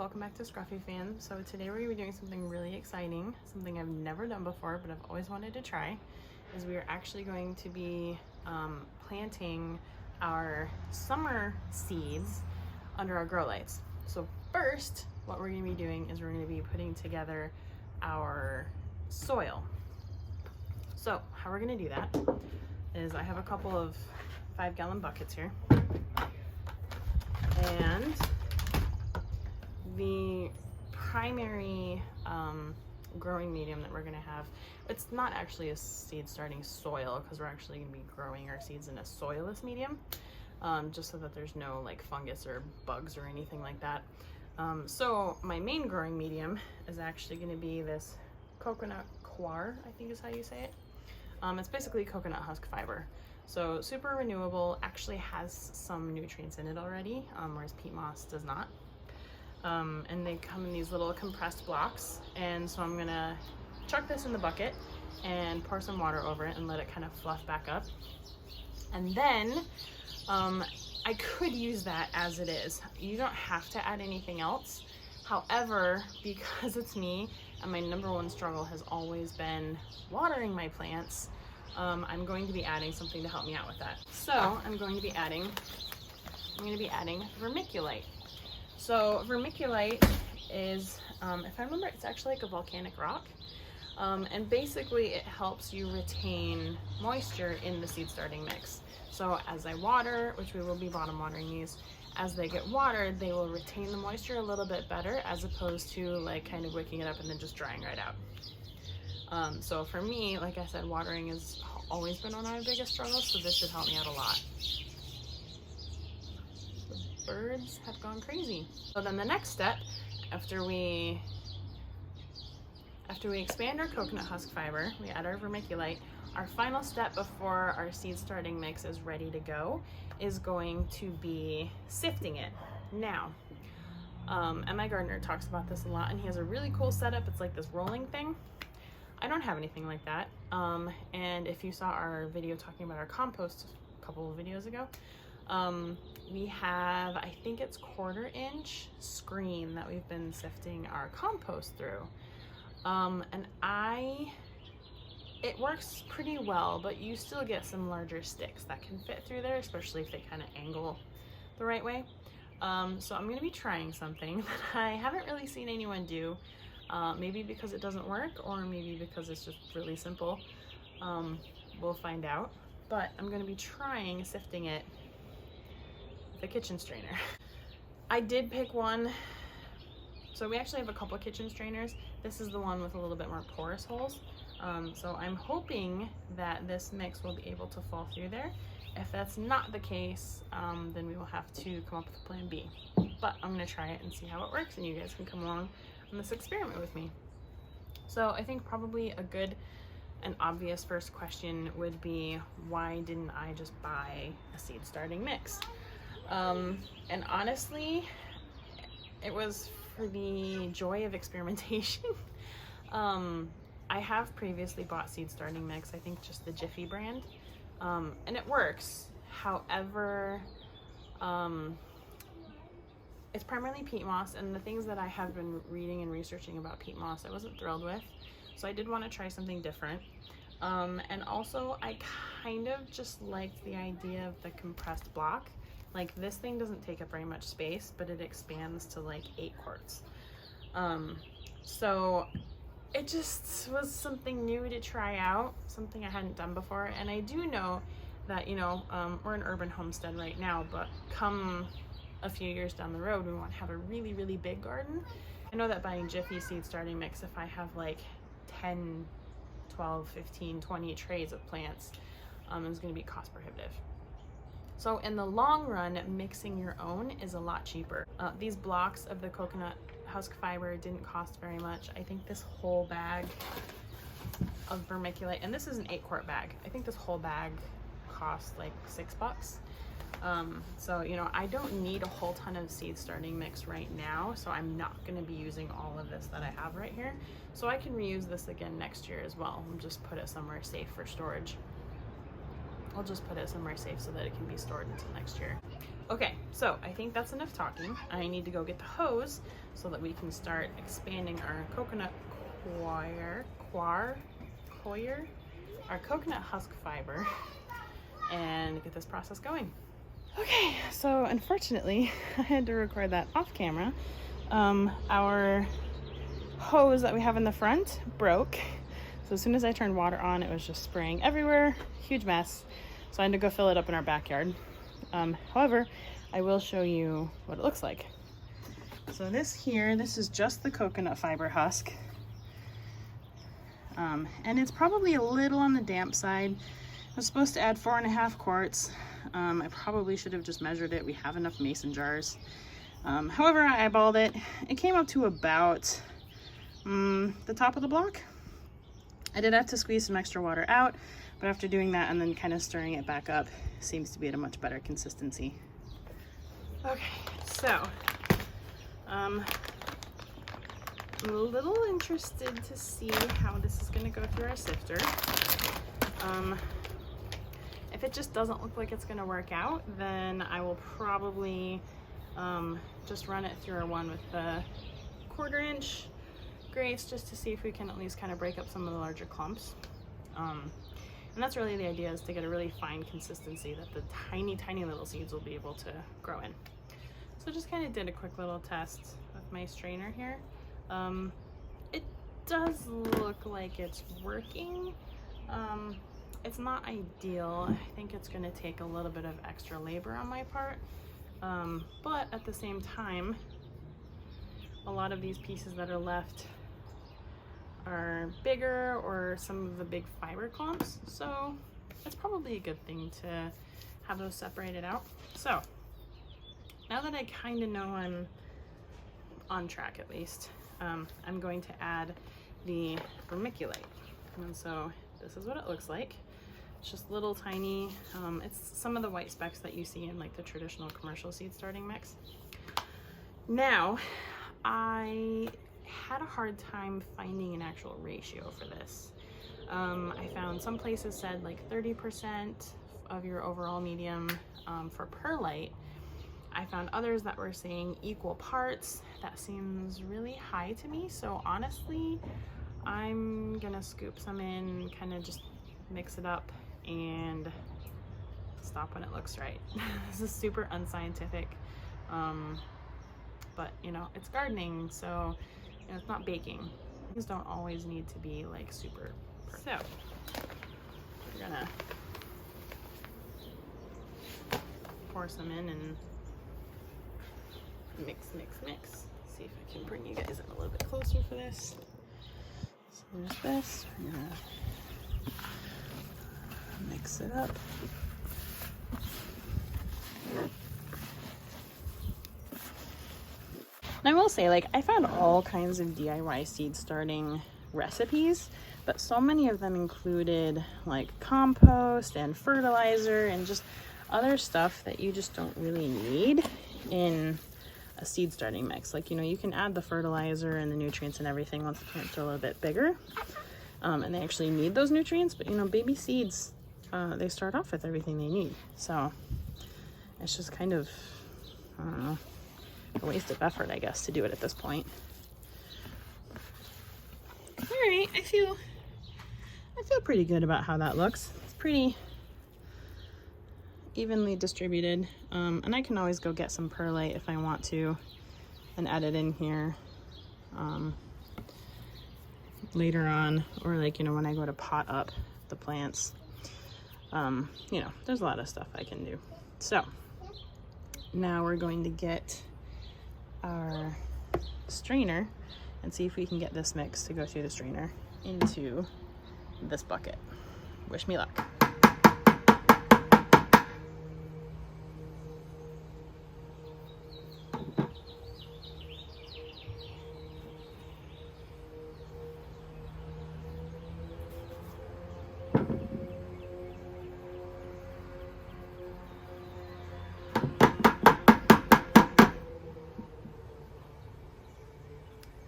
welcome back to Scruffy Fan. So today we're going to be doing something really exciting, something I've never done before but I've always wanted to try, is we are actually going to be planting our summer seeds under our grow lights. So first, what we're going to be doing is we're going to be putting together our soil. So how we're going to do that is I have a couple of 5-gallon buckets here, and the primary growing medium that we're going to have, it's not actually a seed starting soil because we're actually going to be growing our seeds in a soilless medium, just so that there's no like fungus or bugs or anything like that. So my main growing medium is actually going to be this coconut coir, I think is how you say it. It's basically coconut husk fiber. So super renewable, actually has some nutrients in it already, whereas peat moss does not. And they come in these little compressed blocks. And so I'm gonna chuck this in the bucket and pour some water over it and let it kind of fluff back up. And then I could use that as it is. You don't have to add anything else. However, because it's me and my number one struggle has always been watering my plants, I'm going to be adding something to help me out with that. So I'm going to be adding vermiculite. So vermiculite is, if I remember, it's actually like a volcanic rock. And basically it helps you retain moisture in the seed starting mix. So as I water, which we will be bottom watering these, as they get watered, they will retain the moisture a little bit better as opposed to like kind of wicking it up and then just drying right out. So for me, like I said, watering has always been one of my biggest struggles, so this should help me out a lot. The birds have gone crazy. So then the next step, after we expand our coconut husk fiber, we add our vermiculite. Our final step before our seed starting mix is ready to go is going to be sifting it. Now, and my gardener talks about this a lot, and he has a really cool setup. It's like this rolling thing. I don't have anything like that. And if you saw our video talking about our compost a couple of videos ago, we have, I think it's 1/4-inch screen that we've been sifting our compost through. And it works pretty well, but you still get some larger sticks that can fit through there, especially if they kind of angle the right way. So I'm gonna be trying something that I haven't really seen anyone do. Maybe because it doesn't work, or maybe because it's just really simple. We'll find out. But I'm gonna be trying sifting it with a kitchen strainer. I did pick one. So we actually have a couple of kitchen strainers. This is the one with a little bit more porous holes. So I'm hoping that this mix will be able to fall through there. If that's not the case, then we will have to come up with a plan B. But I'm gonna try it and see how it works, and you guys can come along on this experiment with me. So I think probably a good and obvious first question would be, why didn't I just buy a seed starting mix? And honestly, it was for the joy of experimentation. I have previously bought seed starting mix, I think just the Jiffy brand, and it works. However, it's primarily peat moss, and the things that I have been reading and researching about peat moss I wasn't thrilled with, so I did want to try something different. And also I kind of just liked the idea of the compressed block. Like, this thing doesn't take up very much space, but it expands to like 8 quarts. So it just was something new to try out, something I hadn't done before. And I do know that, you know, we're an urban homestead right now, but come a few years down the road, we want to have a really, really big garden. I know that buying Jiffy seed starting mix, if I have like 10, 12, 15, 20 trays of plants, is going to be cost prohibitive. So in the long run, mixing your own is a lot cheaper. These blocks of the coconut husk fiber didn't cost very much. I think this whole bag of vermiculite, and this is an 8-quart bag, I think this whole bag cost like $6. So, you know, I don't need a whole ton of seed starting mix right now, so I'm not going to be using all of this that I have right here. So I can reuse this again next year as well and just put it somewhere safe for storage. I'll just put it somewhere safe so that it can be stored until next year. Okay, so I think that's enough talking. I need to go get the hose so that we can start expanding our coconut our coconut husk fiber, and get this process going. Okay, so unfortunately, I had to record that off camera. Our hose that we have in the front broke. So as soon as I turned water on, it was just spraying everywhere, huge mess. So I had to go fill it up in our backyard. However, I will show you what it looks like. So this is just the coconut fiber husk. And it's probably a little on the damp side. I was supposed to add 4.5 quarts. I probably should have just measured it. We have enough mason jars. However, I eyeballed it. It came up to about the top of the block. I did have to squeeze some extra water out, but after doing that and then kind of stirring it back up, it seems to be at a much better consistency. Okay, so I'm a little interested to see how this is going to go through our sifter. If it just doesn't look like it's going to work out, then I will probably just run it through our one with the 1/4 inch grates, just to see if we can at least kind of break up some of the larger clumps. And that's really the idea, is to get a really fine consistency that the tiny little seeds will be able to grow in. So just kind of did a quick little test with my strainer here. It does look like it's working. It's not ideal. I think it's going to take a little bit of extra labor on my part. But at the same time, a lot of these pieces that are left are bigger, or some of the big fiber clumps, so it's probably a good thing to have those separated out. So now that I kind of know I'm on track, at least, I'm going to add the vermiculite. And so this is what it looks like. It's just little tiny, it's some of the white specks that you see in like the traditional commercial seed starting mix. Now, I had a hard time finding an actual ratio for this. I found some places said like 30% of your overall medium for perlite. I found others that were saying equal parts. That seems really high to me, so honestly I'm gonna scoop some in, kind of just mix it up and stop when it looks right. This is super unscientific, but you know, it's gardening, so you know, it's not baking. Things don't always need to be like super perfect. So we're gonna pour some in and mix. See if I can bring you guys in a little bit closer for this. So there's this. We're gonna mix it up. And I will say, like, I found all kinds of DIY seed starting recipes, but so many of them included like compost and fertilizer and just other stuff that you just don't really need in a seed starting mix. Like, you know, you can add the fertilizer and the nutrients and everything once the plants are a little bit bigger, and they actually need those nutrients, but you know, baby seeds, they start off with everything they need. So it's just kind of, I don't know, a waste of effort, I guess, to do it at this point. All right, I feel pretty good about how that looks. It's pretty evenly distributed, and I can always go get some perlite if I want to and add it in here later on, or like, you know, when I go to pot up the plants. You know, there's a lot of stuff I can do. So now we're going to get our strainer and see if we can get this mix to go through the strainer into this bucket. Wish me luck.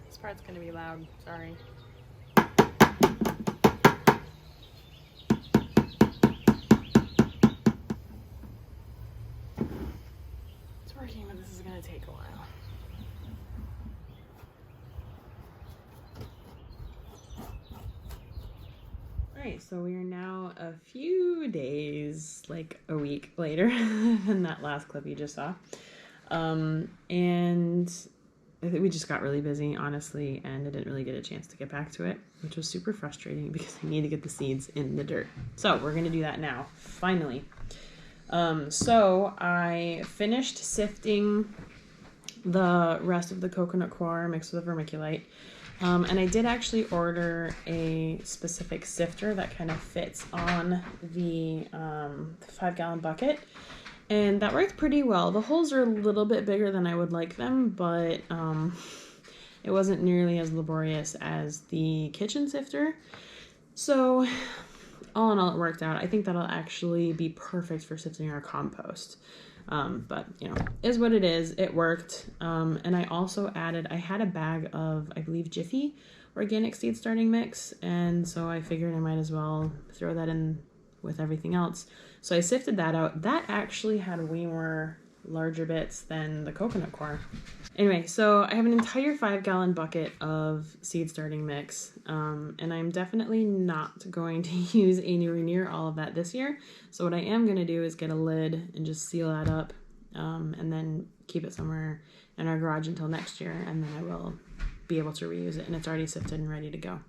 This part's gonna be loud, sorry. working, but this is gonna take a while. Alright, so we are now a few days, like a week later than that last clip you just saw. And I think we just got really busy, honestly, and I didn't really get a chance to get back to it, which was super frustrating because I need to get the seeds in the dirt. So we're going to do that now, finally. So I finished sifting the rest of the coconut coir mixed with the vermiculite. And I did actually order a specific sifter that kind of fits on the 5-gallon bucket. And that worked pretty well. The holes are a little bit bigger than I would like them, but it wasn't nearly as laborious as the kitchen sifter. So all in all, it worked out. I think that'll actually be perfect for sifting our compost. But, you know, is what it is. It worked. And I also added, I had a bag of, I believe, Jiffy organic seed starting mix. And so I figured I might as well throw that in with everything else. So I sifted that out. That actually had way more larger bits than the coconut coir. Anyway, so I have an entire 5-gallon bucket of seed starting mix, and I'm definitely not going to use anywhere near all of that this year. So what I am going to do is get a lid and just seal that up, and then keep it somewhere in our garage until next year, and then I will be able to reuse it, and it's already sifted and ready to go.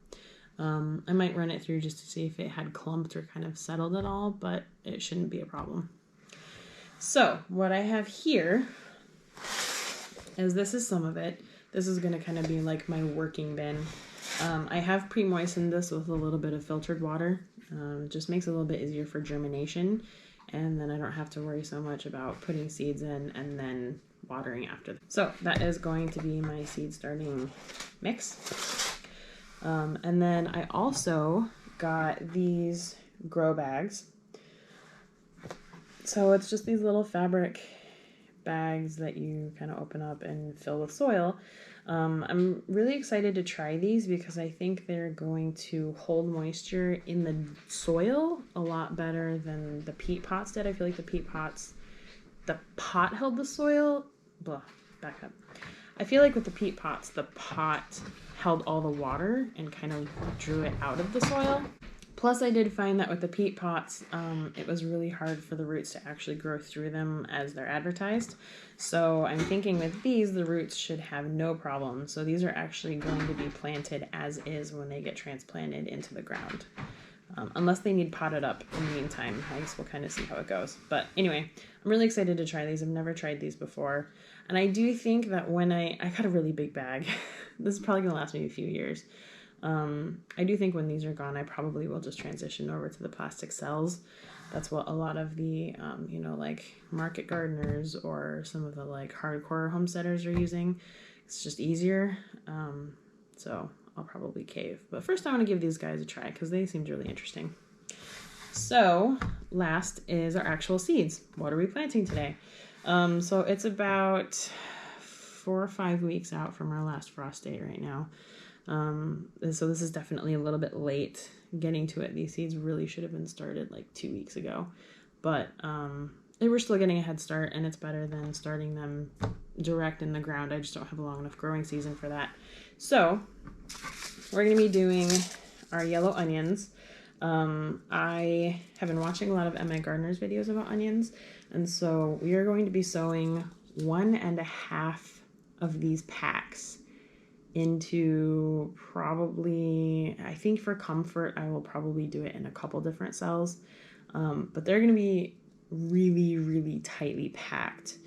I might run it through just to see if it had clumped or kind of settled at all, but it shouldn't be a problem. So what I have here is, this is some of it. This is going to kind of be like my working bin. I have pre-moistened this with a little bit of filtered water. Just makes it a little bit easier for germination, and then I don't have to worry so much about putting seeds in and then watering after. So that is going to be my seed starting mix. And then I also got these grow bags. So it's just these little fabric bags that you kind of open up and fill with soil. I'm really excited to try these because I think they're going to hold moisture in the soil a lot better than the peat pots did. I feel like the peat pots, the pot held the soil. Blah, back up. I feel like with the peat pots, the pot held all the water and kind of drew it out of the soil. Plus, I did find that with the peat pots, it was really hard for the roots to actually grow through them as they're advertised. So I'm thinking with these, the roots should have no problem. So these are actually going to be planted as is when they get transplanted into the ground. Unless they need potted up in the meantime. I guess we'll kind of see how it goes. But anyway, I'm really excited to try these. I've never tried these before. And I do think that when I got a really big bag. This is probably going to last me a few years. I do think when these are gone, I probably will just transition over to the plastic cells. That's what a lot of the, you know, like market gardeners or some of the like hardcore homesteaders are using. It's just easier. So I'll probably cave. But first I want to give these guys a try because they seemed really interesting. So last is our actual seeds. What are we planting today? So it's about 4 or 5 weeks out from our last frost date right now. So this is definitely a little bit late getting to it. These seeds really should have been started like 2 weeks ago, but we're still getting a head start, and it's better than starting them direct in the ground. I just don't have a long enough growing season for that. So we're going to be doing our yellow onions. I have been watching a lot of Emma Gardner's videos about onions, and so we are going to be sowing 1.5 of these packs into probably, I think for comfort, I will probably do it in a couple different cells, but they're going to be really, really tightly packed.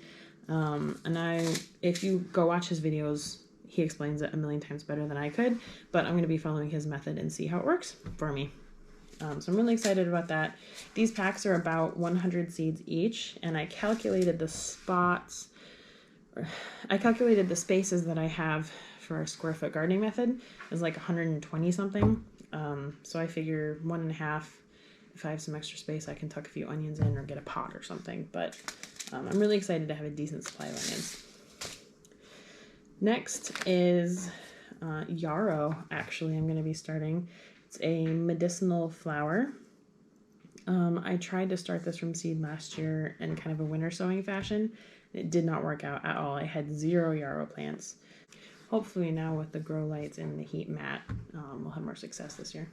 And if you go watch his videos, he explains it a million times better than I could, but I'm going to be following his method and see how it works for me. So I'm really excited about that. These packs are about 100 seeds each, and I calculated the spaces that I have for our square foot gardening method is like 120 something. So I figure 1.5, if I have some extra space, I can tuck a few onions in or get a pot or something. But I'm really excited to have a decent supply of onions. Next is yarrow, actually, I'm going to be starting. It's a medicinal flower. I tried to start this from seed last year in kind of a winter sowing fashion, It did not work out at all. I had 0 yarrow plants. Hopefully now with the grow lights and the heat mat, we'll have more success this year.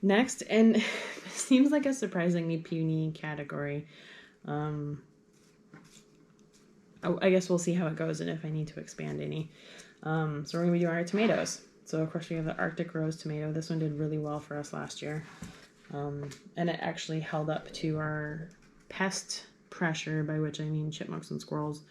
Next, and it seems like a surprisingly puny category. I guess we'll see how it goes and if I need to expand any. So we're going to be doing our tomatoes. So of course we have the Arctic Rose tomato. This one did really well for us last year. And it actually held up to our pest pressure, by which I mean chipmunks and squirrels,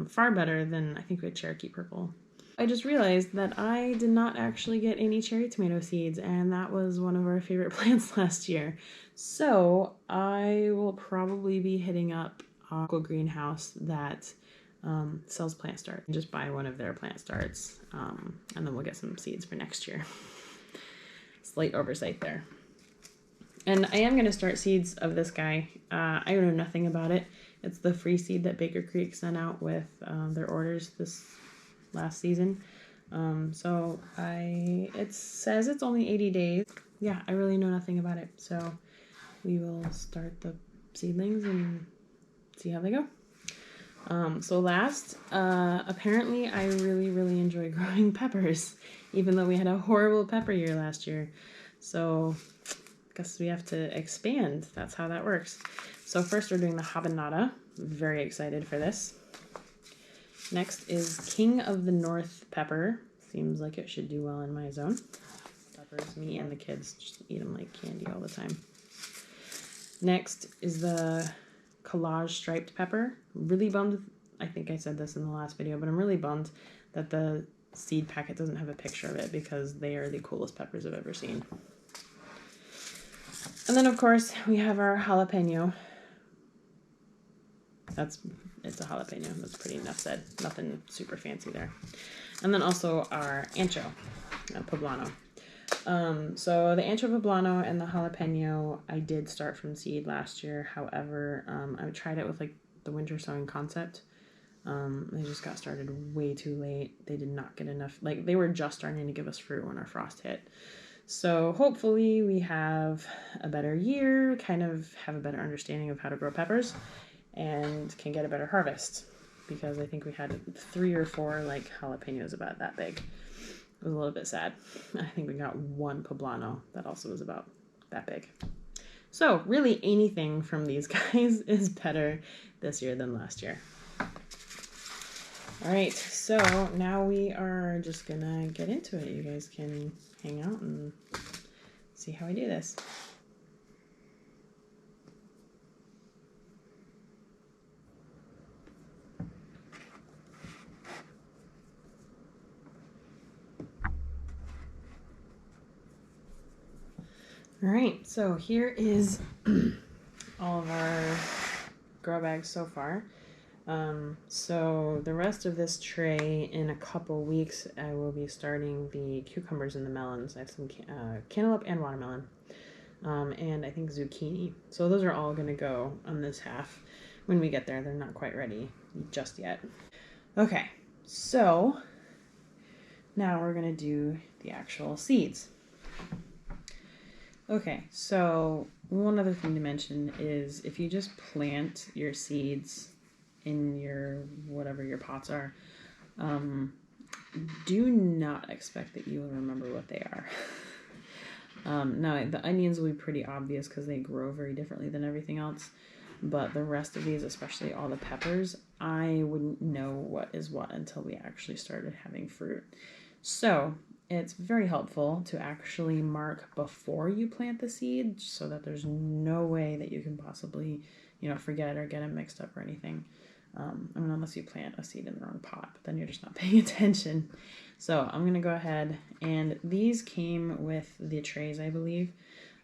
far better than I think we had Cherokee Purple. I just realized that I did not actually get any cherry tomato seeds, and that was one of our favorite plants last year. So I will probably be hitting up a local greenhouse that sells plant starts and just buy one of their plant starts, and then we'll get some seeds for next year. Slight oversight there. And I am going to start seeds of this guy. I know nothing about it. It's the free seed that Baker Creek sent out with their orders this last season. So it says it's only 80 days. Yeah, I really know nothing about it. So we will start the seedlings and see how they go. So last, apparently I really, really enjoy growing peppers, even though we had a horrible pepper year last year. So I guess we have to expand. That's how that works. So first we're doing the habanada. Very excited for this. Next is King of the North pepper. Seems like it should do well in my zone. Peppers, me and the kids just eat them like candy all the time. Next is the Collage striped pepper. Really bummed, I think I said this in the last video, but I'm really bummed that the seed packet doesn't have a picture of it because they are the coolest peppers I've ever seen. And then of course we have our jalapeno. It's a jalapeno. That's pretty enough said. Nothing super fancy there. And then also our ancho poblano. So the ancho poblano and the jalapeno, I did start from seed last year. However, I tried it with like the winter sowing concept. They just got started way too late. They did not get enough. Like they were just starting to give us fruit when our frost hit. So hopefully we have a better year, kind of have a better understanding of how to grow peppers, and can get a better harvest, because I think we had 3 or 4 like jalapenos about that big. It was a little bit sad. I think we got 1 poblano that also was about that big. So really anything from these guys is better this year than last year. All right, so now we are just gonna get into it. You guys can hang out and see how I do this. All right, so here is all of our grow bags so far. So the rest of this tray, in a couple weeks, I will be starting the cucumbers and the melons. I have some cantaloupe and watermelon, and I think zucchini. So those are all going to go on this half when we get there. They're not quite ready just yet. Okay, so now we're going to do the actual seeds. Okay, so one other thing to mention is if you just plant your seeds in your whatever your pots are, do not expect that you will remember what they are. Now the onions will be pretty obvious because they grow very differently than everything else, but the rest of these, especially all the peppers, I wouldn't know what is what until we actually started having fruit. So it's very helpful to actually mark before you plant the seed so that there's no way that you can possibly, forget or get them mixed up or anything. Unless you plant a seed in the wrong pot, but then you're just not paying attention. So I'm going to go ahead, and these came with the trays, I believe.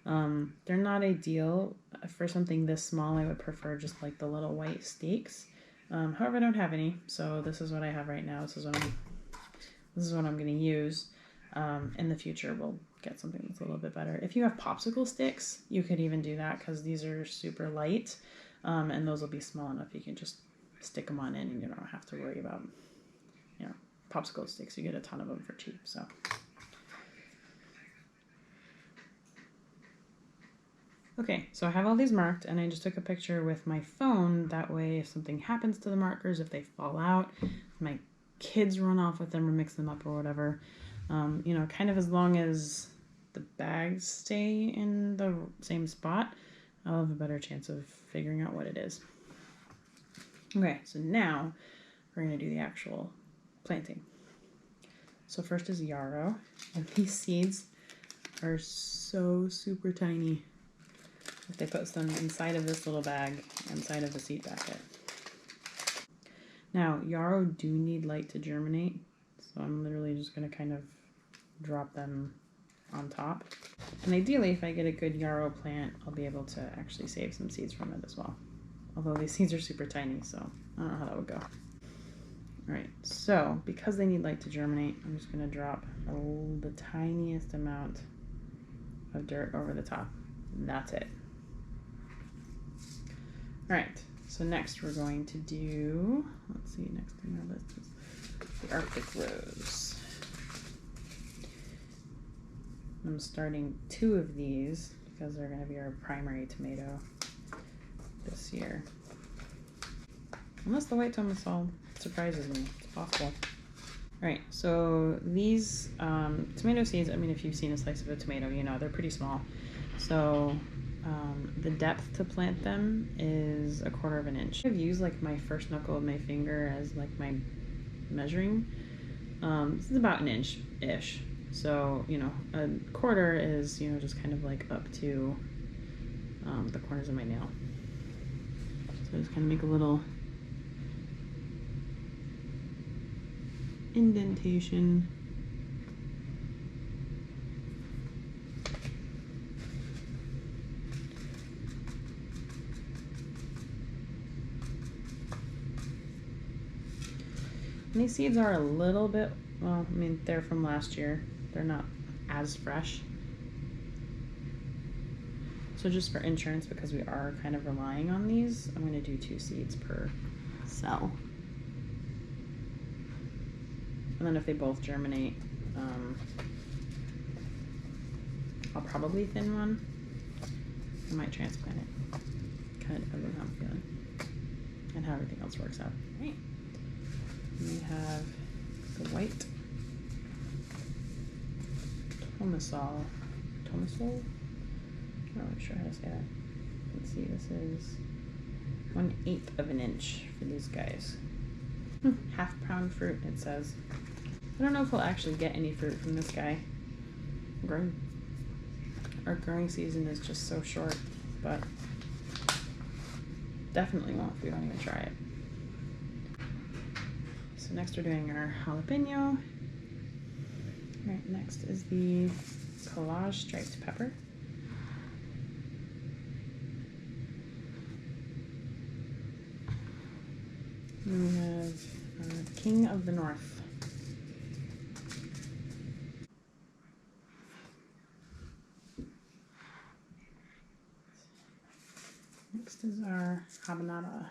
They're not ideal for something this small. I would prefer just like the little white stakes. However, I don't have any, so this is what I have right now. This is what I'm going to use. In the future, we'll get something that's a little bit better. If you have popsicle sticks, you could even do that because these are super light, and those will be small enough you can just stick them on in and you don't have to worry about, popsicle sticks. You get a ton of them for cheap, so. Okay, so I have all these marked and I just took a picture with my phone. That way if something happens to the markers, if they fall out, if my kids run off with them or mix them up or whatever, you know, kind of as long as the bags stay in the same spot, I'll have a better chance of figuring out what it is. Okay, so now we're going to do the actual planting. So first is yarrow, and these seeds are so super tiny. If they put them inside of this little bag, inside of the seed packet. Now, yarrow do need light to germinate, so I'm literally just going to kind of drop them on top. And ideally, if I get a good yarrow plant, I'll be able to actually save some seeds from it as well. Although these seeds are super tiny, so I don't know how that would go. All right, so because they need light to germinate, I'm just going to drop the tiniest amount of dirt over the top. And that's it. All right, so next we're going to do, let's see, next on our list is the Arctic Rose. I'm starting 2 of these because they're going to be our primary tomato this year. Unless the white tomato surprises me, it's possible. All right, so these tomato seeds, I mean, if you've seen a slice of a tomato, you know, they're pretty small. So the depth to plant them is 1/4 inch. I've used like my first knuckle of my finger as like my measuring. This is about 1 inch-ish. So, you know, 1/4 is, you know, just kind of like up to the corners of my nail. So I just kind of make a little indentation. And these seeds are a little bit, well, I mean, they're from last year. They're not as fresh. So just for insurance, because we are kind of relying on these, I'm going to do 2 seeds per cell. And then if they both germinate, I'll probably thin one. I might transplant it. Kind of depends on how I'm feeling and how everything else works out. All right. We have the white tomasol. Tomasol? I'm not really sure how to say that. Let's see, this is 1/8 inch for these guys. Half-pound fruit, it says. I don't know if we'll actually get any fruit from this guy. Our growing season is just so short, but definitely won't if we don't even try it. So next we're doing our jalapeno. All right, next is the collage striped pepper. And we have King of the North. Next is our habanada.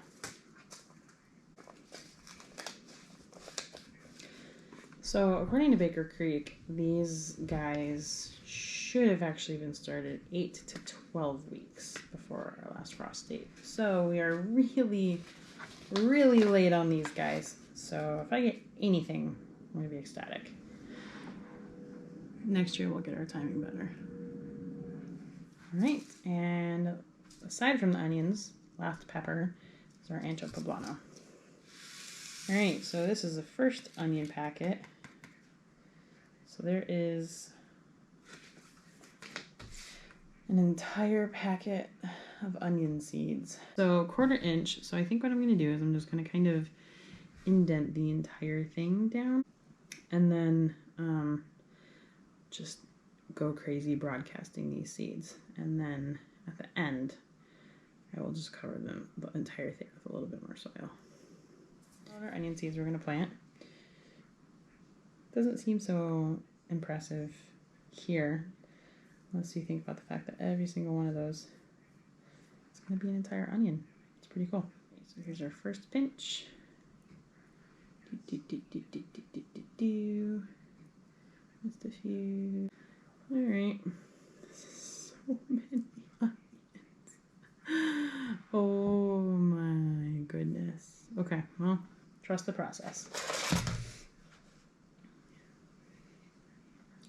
So according to Baker Creek, these guys should have actually been started 8 to 12 weeks before our last frost date. So we are really, really late on these guys. So if I get anything, I'm gonna be ecstatic. Next year we'll get our timing better. All right, and aside from the onions, last pepper is our ancho poblano. All right, so this is the first onion packet. So there is an entire packet of onion seeds. So 1/4 inch. So I think what I'm going to do is I'm just going to kind of indent the entire thing down and then just go crazy broadcasting these seeds. And then at the end, I will just cover them, the entire thing, with a little bit more soil. All our onion seeds we're going to plant. Doesn't seem so impressive here, unless you think about the fact that every single one of those is going to be an entire onion. It's pretty cool. So here's our first pinch. Just a few. All right. So many onions. Oh my goodness. Okay, well, trust the process.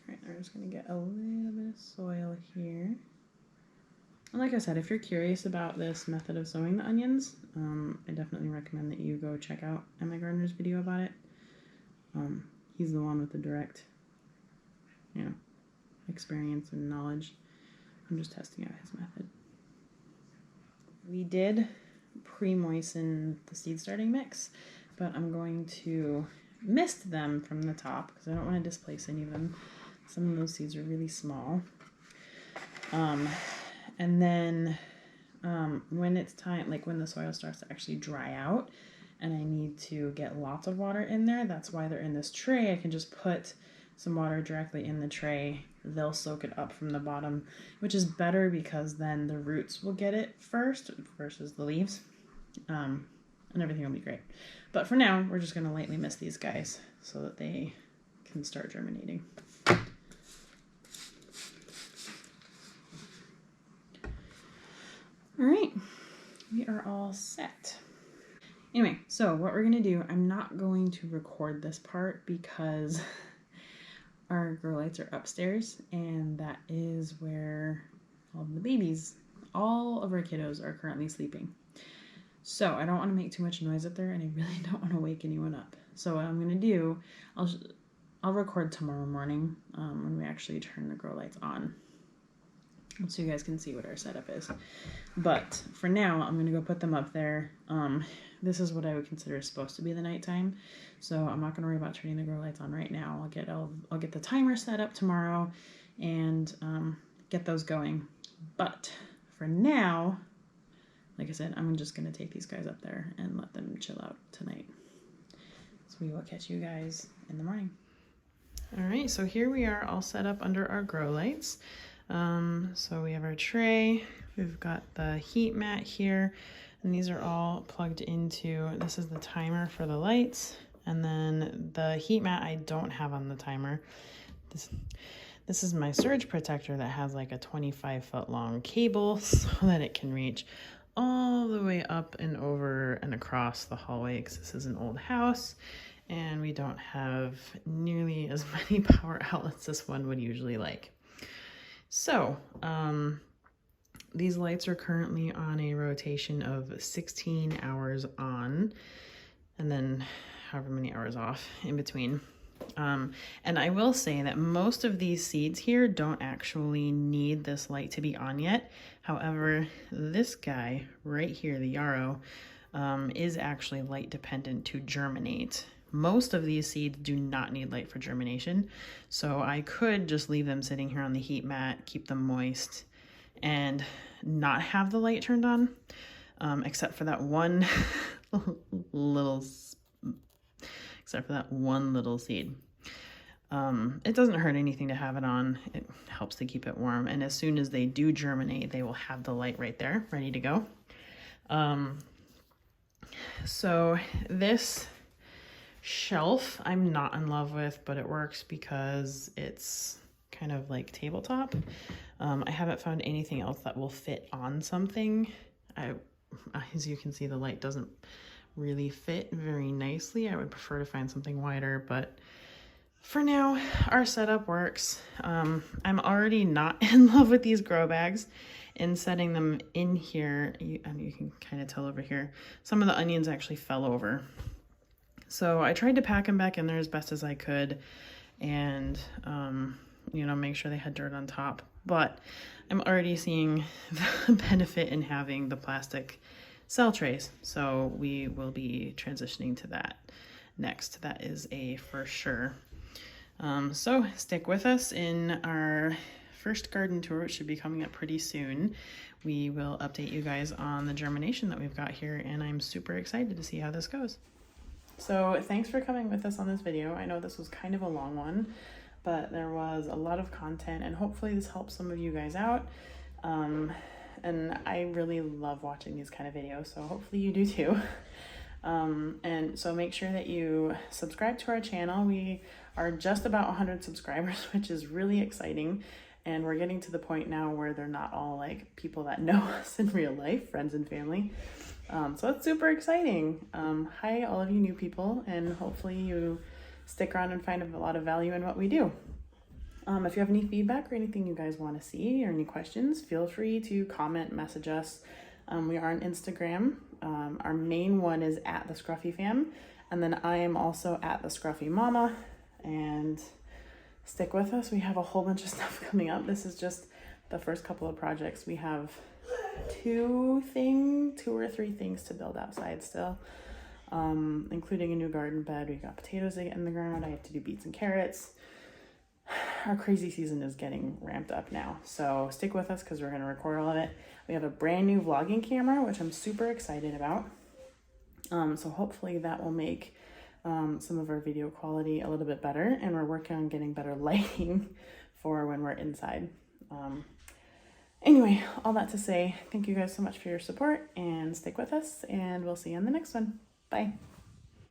All right, I'm just gonna get a little bit of soil here. And like I said, if you're curious about this method of sowing the onions, I definitely recommend that you go check out Emma Gardner's video about it. He's the one with the direct, experience and knowledge. I'm just testing out his method. We did pre-moisten the seed starting mix, but I'm going to mist them from the top because I don't want to displace any of them. Some of those seeds are really small. And then when it's time, like when the soil starts to actually dry out and I need to get lots of water in there, that's why they're in this tray. I can just put some water directly in the tray. They'll soak it up from the bottom, which is better because then the roots will get it first versus the leaves. And everything will be great. But for now, we're just going to lightly mist these guys so that they can start germinating. All right, we are all set. Anyway, so what we're gonna do, I'm not going to record this part because our grow lights are upstairs and that is where all of the babies, all of our kiddos are currently sleeping. So I don't want to make too much noise up there and I really don't want to wake anyone up. So what I'm gonna do, I'll record tomorrow morning when we actually turn the grow lights on, so you guys can see what our setup is. But for now, I'm gonna go put them up there. This is what I would consider supposed to be the nighttime, so I'm not gonna worry about turning the grow lights on right now. I'll get the timer set up tomorrow and get those going. But for now, like I said, I'm just gonna take these guys up there and let them chill out tonight. So we will catch you guys in the morning. All right, so here we are all set up under our grow lights. So we have our tray, we've got the heat mat here, and these are all plugged into, this is the timer for the lights, and then the heat mat I don't have on the timer. This is my surge protector that has like a 25-foot long cable so that it can reach all the way up and over and across the hallway because this is an old house and we don't have nearly as many power outlets as one would usually like. So, these lights are currently on a rotation of 16 hours on, and then however many hours off in between. And I will say that most of these seeds here don't actually need this light to be on yet. However, this guy right here, the yarrow, is actually light dependent to germinate. Most of these seeds do not need light for germination, so I could just leave them sitting here on the heat mat, keep them moist, and not have the light turned on, except for that one little seed. It doesn't hurt anything to have it on. It helps to keep it warm, and as soon as they do germinate, they will have the light right there, ready to go. So this shelf I'm not in love with, but it works because it's kind of like tabletop. I haven't found anything else that will fit on something. As you can see, the light doesn't really fit very nicely. I would prefer to find something wider, but for now our setup works. I'm already not in love with these grow bags. In setting them in here, you can kind of tell over here, some of the onions actually fell over. So I tried to pack them back in there as best as I could and, make sure they had dirt on top. But I'm already seeing the benefit in having the plastic cell trays. So we will be transitioning to that next. That is a for sure. So stick with us in our first garden tour, which should be coming up pretty soon. We will update you guys on the germination that we've got here, and I'm super excited to see how this goes. So thanks for coming with us on this video. I know this was kind of a long one, but there was a lot of content and hopefully this helps some of you guys out. And I really love watching these kind of videos, so hopefully you do too. And so make sure that you subscribe to our channel. We are just about 100 subscribers, which is really exciting. And we're getting to the point now where they're not all like people that know us in real life, friends and family. So it's super exciting. Hi, all of you new people, and hopefully you stick around and find a lot of value in what we do. If you have any feedback or anything you guys want to see or any questions, feel free to comment, message us. We are on Instagram. Our main one is at the Scruffy Fam, and then I am also at the Scruffy Mama. And stick with us. We have a whole bunch of stuff coming up. This is just the first couple of projects. We have two or three things to build outside still, including a new garden bed. We got potatoes to get in the ground. I have to do beets and carrots. Our crazy season is getting ramped up now, so stick with us because we're going to record all of it. We have a brand new vlogging camera, which I'm super excited about. So hopefully that will make some of our video quality a little bit better, and we're working on getting better lighting for when we're inside. Anyway, all that to say, thank you guys so much for your support, and stick with us, and we'll see you in the next one. Bye.